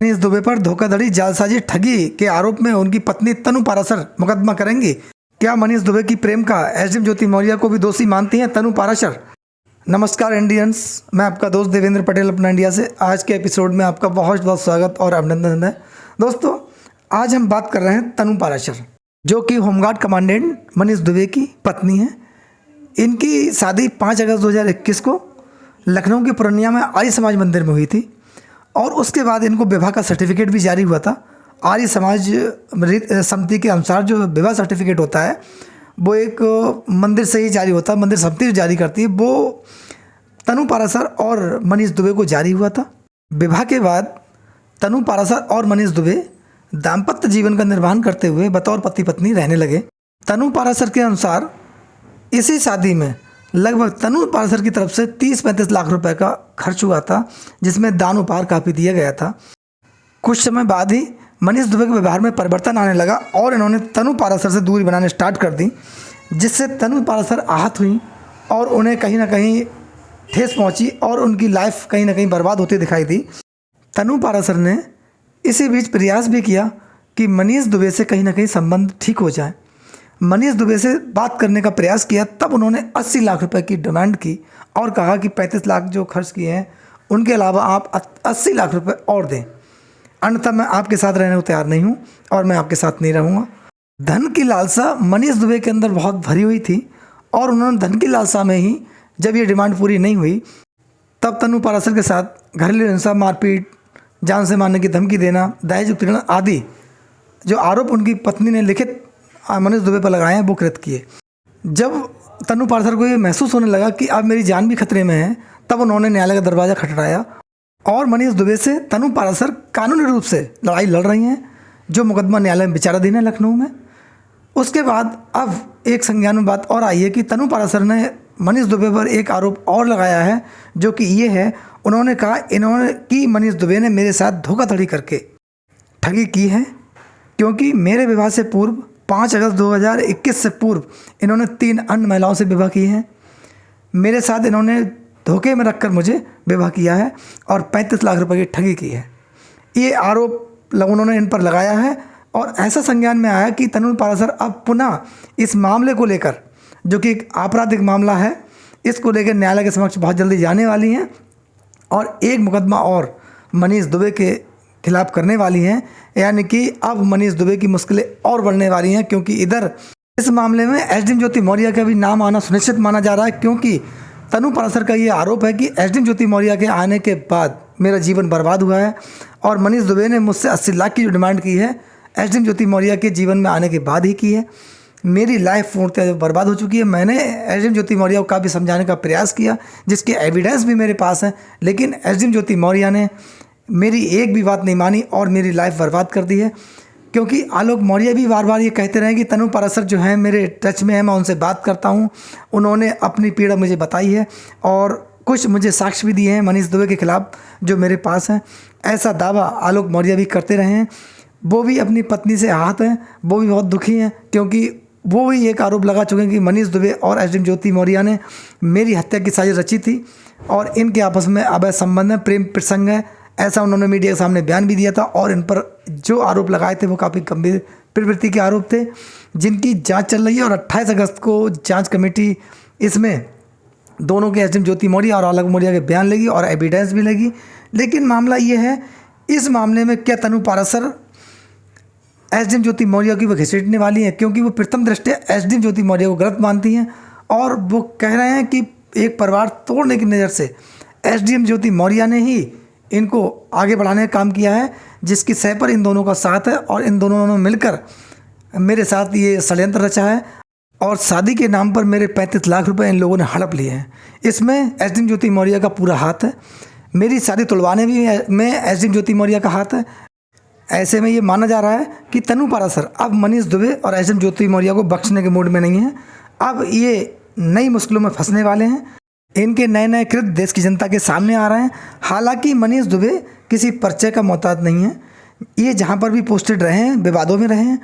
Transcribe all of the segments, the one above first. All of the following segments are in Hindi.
मनीष दुबे पर धोखाधड़ी, जालसाजी, ठगी के आरोप में उनकी पत्नी तनु पाराशर मुकदमा करेंगी। क्या मनीष दुबे की प्रेम का एसडीएम ज्योति मौर्य को भी दोषी मानती हैं तनु पाराशर? नमस्कार इंडियंस, मैं आपका दोस्त देवेंद्र पटेल अपना इंडिया से। आज के एपिसोड में आपका बहुत बहुत स्वागत और अभिनंदन है। दोस्तों, आज हम बात कर रहे हैं तनु पाराशर, जो कि होमगार्ड कमांडेंट मनीष दुबे की पत्नी हैं। इनकी शादी 5 अगस्त 2021 को लखनऊ के पूर्णिया में आर्य समाज मंदिर में हुई थी और उसके बाद इनको विवाह का सर्टिफिकेट भी जारी हुआ था। आर्य समाज समिति के अनुसार जो विवाह सर्टिफिकेट होता है वो एक मंदिर से ही जारी होता है, मंदिर समिति जारी करती है। वो तनु पाराशर और मनीष दुबे को जारी हुआ था। विवाह के बाद तनु पाराशर और मनीष दुबे दाम्पत्य जीवन का निर्वहन करते हुए बतौर पति पत्नी रहने लगे। तनु पाराशर के अनुसार इसी शादी में लगभग तनु पाराशर की तरफ से 30-35 लाख रुपए का खर्च हुआ था, जिसमें दान उपहार काफ़ी दिया गया था। कुछ समय बाद ही मनीष दुबे के व्यवहार में परिवर्तन आने लगा और इन्होंने तनु पाराशर से दूरी बनाने स्टार्ट कर दी, जिससे तनु पाराशर आहत हुई और उन्हें कहीं ना कहीं ठेस पहुंची और उनकी लाइफ कहीं ना कहीं बर्बाद होती दिखाई दी। तनु पाराशर ने इसी बीच प्रयास भी किया कि मनीष दुबे से कहीं ना कहीं संबंध ठीक हो जाए। मनीष दुबे से बात करने का प्रयास किया, तब उन्होंने 80 लाख रुपए की डिमांड की और कहा कि 35 लाख जो खर्च किए हैं उनके अलावा आप 80 लाख रुपए और दें, अन्यथा मैं आपके साथ रहने को तैयार नहीं हूँ और मैं आपके साथ नहीं रहूँगा। धन की लालसा मनीष दुबे के अंदर बहुत भरी हुई थी और उन्होंने धन की लालसा में ही जब ये डिमांड पूरी नहीं हुई तब तनु पाराशर के साथ घरेलू हिंसा, मारपीट, जान से मारने की धमकी देना, दहेज उत्पीड़न आदि जो आरोप उनकी पत्नी ने लिखित मनीष दुबे पर लगाए हैं वो कृत किए। जब तनु पाराशर को ये महसूस होने लगा कि अब मेरी जान भी खतरे में है, तब उन्होंने न्यायालय का दरवाज़ा खटखटाया और मनीष दुबे से तनु पाराशर कानूनी रूप से लड़ाई लड़ रही हैं, जो मुकदमा न्यायालय में विचाराधीन है लखनऊ में। उसके बाद अब एक संज्ञान में बात और आई है कि तनु पाराशर ने मनीष दुबे पर एक आरोप और लगाया है, जो कि ये है, उन्होंने कहा कि मनीष दुबे ने मेरे साथ धोखाधड़ी करके ठगी की है, क्योंकि मेरे विवाह से पूर्व 5 अगस्त 2021 से पूर्व इन्होंने 3 अन्य महिलाओं से विवाह किए हैं। मेरे साथ इन्होंने धोखे में रखकर मुझे विवाह किया है और 35 लाख रुपए की ठगी की है। ये आरोप उन्होंने इन पर लगाया है और ऐसा संज्ञान में आया कि तनु पाराशर अब पुनः इस मामले को लेकर, जो कि एक आपराधिक मामला है, इसको लेकर न्यायालय के समक्ष बहुत जल्दी जाने वाली हैं और एक मुकदमा और मनीष दुबे के खिलाफ करने वाली हैं। यानी कि अब मनीष दुबे की मुश्किलें और बढ़ने वाली हैं, क्योंकि इधर इस मामले में एसडीएम ज्योति मौर्य का भी नाम आना सुनिश्चित माना जा रहा है, क्योंकि तनु पाराशर का ये आरोप है कि एसडीएम ज्योति मौर्य के आने के बाद मेरा जीवन बर्बाद हुआ है और मनीष दुबे ने मुझसे 80 लाख की जो डिमांड की है एसडीएम ज्योति मौर्य के जीवन में आने के बाद ही की है। मेरी लाइफ पूर्णतः बर्बाद हो चुकी है। मैंने एसडीएम ज्योति मौर्य को काफ़ी समझाने का प्रयास किया, जिसके एविडेंस भी मेरे पास है, लेकिन एसडीएम ज्योति मौर्य ने मेरी एक भी बात नहीं मानी और मेरी लाइफ बर्बाद कर दी है। क्योंकि आलोक मौर्य भी बार बार ये कहते रहे कि तनु पाराशर जो है मेरे टच में है, मैं उनसे बात करता हूँ, उन्होंने अपनी पीड़ा मुझे बताई है और कुछ मुझे साक्ष्य भी दिए हैं मनीष दुबे के खिलाफ जो मेरे पास हैं। ऐसा दावा आलोक मौर्य भी करते रहे हैं। वो भी अपनी पत्नी से आहत हैं, वो भी बहुत दुखी हैं, क्योंकि वो भी एक आरोप लगा चुके हैं कि मनीष दुबे और एसडीएम ज्योति मौर्य ने मेरी हत्या की साजिश रची थी और इनके आपस में अवैध संबंध है, प्रेम प्रसंग है। ऐसा उन्होंने मीडिया के सामने बयान भी दिया था और इन पर जो आरोप लगाए थे वो काफ़ी गंभीर प्रवृत्ति के आरोप थे, जिनकी जांच चल रही है और 28 अगस्त को जांच कमेटी इसमें दोनों के एसडीएम ज्योति मौर्य और आलोक मौर्य के बयान लेगी और एविडेंस भी लेगी। लेकिन मामला ये है, इस मामले में क्या तनु पाराशर एसडीएम ज्योति मौर्य की वो घसीटने वाली है, क्योंकि वो प्रथम दृष्टया एसडीएम ज्योति मौर्य को गलत मानती हैं और वो कह रहे हैं कि एक परिवार तोड़ने की नज़र से एसडीएम ज्योति मौर्य ने ही इनको आगे बढ़ाने का काम किया है, जिसकी सह पर इन दोनों का साथ है और इन दोनों ने मिलकर मेरे साथ ये षड्यंत्र रचा है और शादी के नाम पर मेरे 35 लाख रुपए इन लोगों ने हड़प लिए हैं। इसमें एसडीएम ज्योति मौर्य का पूरा हाथ है। मेरी शादी तुड़वाने में एसडीएम ज्योति मौर्य का हाथ है। ऐसे में ये माना जा रहा है कि तनु पाराशर अब मनीष दुबे और एसडीएम ज्योति मौर्य को बख्शने के मूड में नहीं है। अब ये नई मुश्किलों में फंसने वाले हैं। इनके नए नए कृत्य देश की जनता के सामने आ रहे हैं। हालांकि मनीष दुबे किसी परिचय का मोहताज नहीं है। ये जहाँ पर भी पोस्टेड रहे हैं, विवादों में रहे हैं।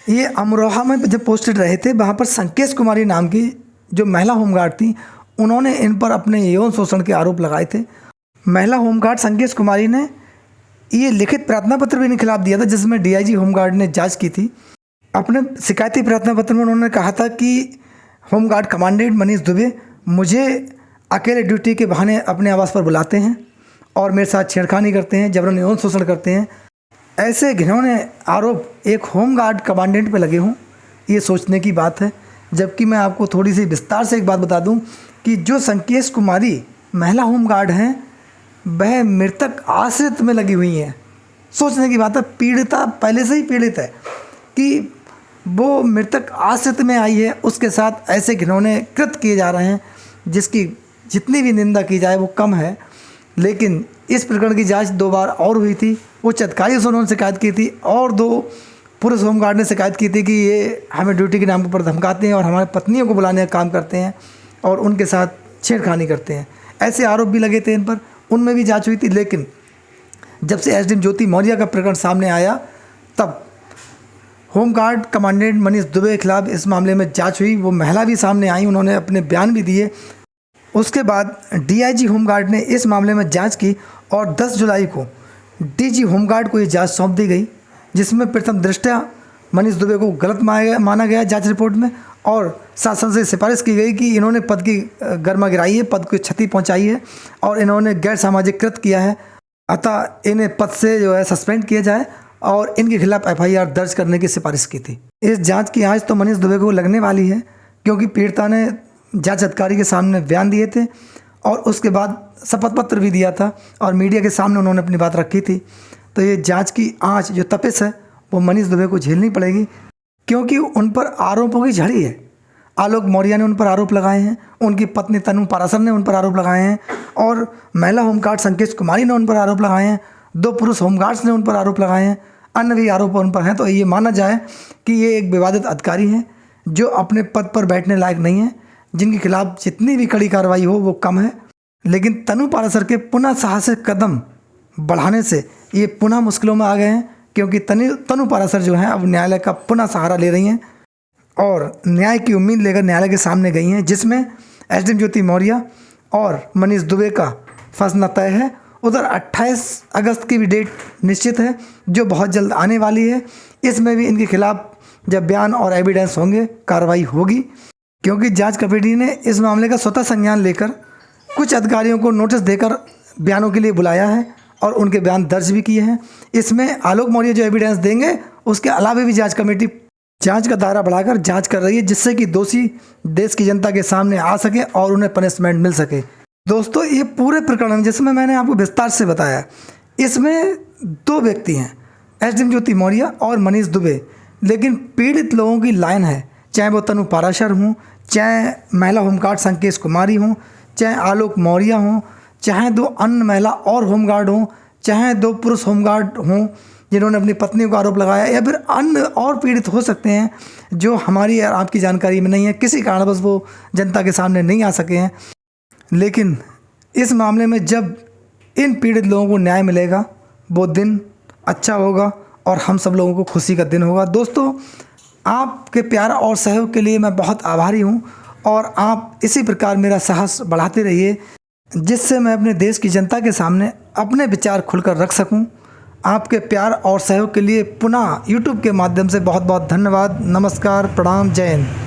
ये अमरोहा में जब पोस्टेड रहे थे, वहाँ पर संकेश कुमारी नाम की जो महिला होमगार्ड थी, उन्होंने इन पर अपने यौन शोषण के आरोप लगाए थे। महिला होमगार्ड संकेश कुमारी ने ये लिखित प्रार्थना पत्र भी इनके खिलाफ दिया था जिसमें डीआईजी होमगार्ड ने जांच की थी। अपने शिकायती प्रार्थना पत्र में उन्होंने कहा था कि होमगार्ड कमांडेंट मनीष दुबे मुझे अकेले ड्यूटी के बहाने अपने आवास पर बुलाते हैं और मेरे साथ छेड़खानी करते हैं, जबरन यौन शोषण करते हैं। ऐसे घिनौने आरोप एक होमगार्ड कमांडेंट पे लगे हों, ये सोचने की बात है। जबकि मैं आपको थोड़ी सी विस्तार से एक बात बता दूं कि जो संकेश कुमारी महिला होमगार्ड हैं वह मृतक आश्रित में लगी हुई हैं। सोचने की बात है, पीड़िता पहले से ही पीड़ित है कि वो मृतक आश्रित में आई है, उसके साथ ऐसे घिनौने कृत्य किए जा रहे हैं जिसकी जितनी भी निंदा की जाए वो कम है। लेकिन इस प्रकरण की जांच 2 बार और हुई थी। उच्च अधिकारी से उन्होंने शिकायत की थी और 2 पुरुष होमगार्ड ने शिकायत की थी कि ये हमें ड्यूटी के नाम पर धमकाते हैं और हमारे पत्नियों को बुलाने का काम करते हैं और उनके साथ छेड़खानी करते हैं। ऐसे आरोप भी लगे थे इन पर, उनमें भी जांच हुई थी। लेकिन जब से एसडीएम ज्योति मौर्य का प्रकरण सामने आया तब होमगार्ड कमांडेंट मनीष दुबे के खिलाफ इस मामले में जांच हुई। वो महिला भी सामने आई, उन्होंने अपने बयान भी दिए। उसके बाद डीआईजी होमगार्ड ने इस मामले में जांच की और 10 जुलाई को डीजी होमगार्ड को ये जांच सौंप दी गई, जिसमें प्रथम दृष्टया मनीष दुबे को गलत माना गया जांच रिपोर्ट में और शासन से सिफारिश की गई कि इन्होंने पद की गरिमा गिराई है, पद को क्षति पहुंचाई है और इन्होंने गैर सामाजिक कृत्य किया है, अतः इन्हें पद से जो है सस्पेंड किया जाए और इनके खिलाफ एफआईआर दर्ज करने की सिफारिश की थी। इस जांच की आंच तो मनीष दुबे को लगने वाली है क्योंकि पीड़िता ने जांच अधिकारी के सामने बयान दिए थे और उसके बाद शपथ पत्र भी दिया था और मीडिया के सामने उन्होंने अपनी बात रखी थी। तो ये जांच की आंच जो तपिश है वो मनीष दुबे को झेलनी पड़ेगी क्योंकि उन पर आरोपों की झड़ी है। आलोक मौर्य ने उन पर आरोप लगाए हैं, उनकी पत्नी तनु पाराशर ने उन पर आरोप लगाए हैं और महिला होमगार्ड संकेश कुमारी ने उन पर आरोप लगाए हैं। 2 पुरुष होमगार्ड्स ने उन पर आरोप लगाए हैं, अन्य भी आरोप उन पर हैं। तो ये माना जाए कि ये एक विवादित अधिकारी हैं जो अपने पद पर बैठने लायक नहीं है, जिनके खिलाफ जितनी भी कड़ी कार्रवाई हो वो कम है। लेकिन तनु पाराशर के पुनः साहसिक कदम बढ़ाने से ये पुनः मुश्किलों में आ गए हैं क्योंकि तनु पाराशर जो हैं अब न्यायालय का पुनः सहारा ले रही हैं और न्याय की उम्मीद लेकर न्यायालय के सामने गई हैं, जिसमें एसडीएम ज्योति मौर्य और मनीष दुबे का फंसना तय है। उधर 28 अगस्त की भी डेट निश्चित है जो बहुत जल्द आने वाली है। इसमें भी इनके खिलाफ जब बयान और एविडेंस होंगे कार्रवाई होगी क्योंकि जांच कमेटी ने इस मामले का स्वतः संज्ञान लेकर कुछ अधिकारियों को नोटिस देकर बयानों के लिए बुलाया है और उनके बयान दर्ज भी किए हैं। इसमें आलोक मौर्य जो एविडेंस देंगे उसके अलावा भी जांच कमेटी जांच का दायरा बढ़ाकर जांच कर रही है जिससे कि दोषी देश की जनता के सामने आ सके और उन्हें पनिशमेंट मिल सके। दोस्तों, ये पूरे प्रकरण जिसमें मैंने आपको विस्तार से बताया, इसमें 2 व्यक्ति हैं, एसडीएम ज्योति मौर्य और मनीष दुबे। लेकिन पीड़ित लोगों की लाइन है, चाहे वो तनु पाराशर हों, चाहे महिला होमगार्ड संकेश कुमारी हों, चाहे आलोक मौर्य हों, चाहे 2 अन्य महिला और होमगार्ड हों, चाहे 2 पुरुष होमगार्ड हों जिन्होंने अपनी पत्नियों का आरोप लगाया, या फिर अन्य और पीड़ित हो सकते हैं जो हमारी और आपकी जानकारी में नहीं है, किसी कारणवश वो जनता के सामने नहीं आ सके हैं। लेकिन इस मामले में जब इन पीड़ित लोगों को न्याय मिलेगा वो दिन अच्छा होगा और हम सब लोगों को खुशी का दिन होगा। दोस्तों, आपके प्यार और सहयोग के लिए मैं बहुत आभारी हूँ और आप इसी प्रकार मेरा साहस बढ़ाते रहिए जिससे मैं अपने देश की जनता के सामने अपने विचार खुलकर रख सकूं। आपके प्यार और सहयोग के लिए पुनः YouTube के माध्यम से बहुत बहुत धन्यवाद। नमस्कार, प्रणाम, जय हिंद।